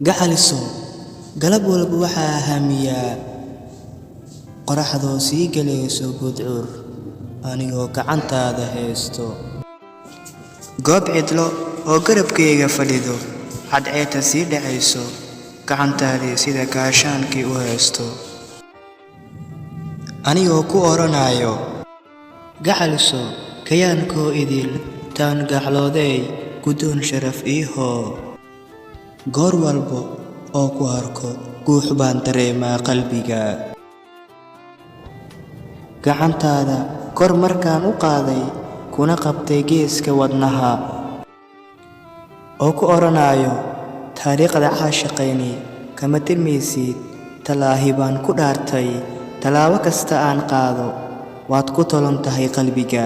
Gacaliso galab walba waxaa hamiyaa qoraxdoo sii galayso gudcur anigoo gacantaada haysto goob cidlo oo garabkayga fadhido cadceedda sii dhacayso gacantaadii sida gaashaankii u haysto anigoo ku oranayo gacaliso kayaankoo idil taan gaxlooday guddoon sharaf iihoo goor walba oo ku arko guux baan dareemaa qalbiga gacantaada kor markaan u qaaday kuna qabtay geeska wadnaha oo ku oranayo taariikhda caashaqayni kama tirmaysid talaahi baan ku dhaartay tallaabo kasta aan qaado waad ku tolon tahay qalbiga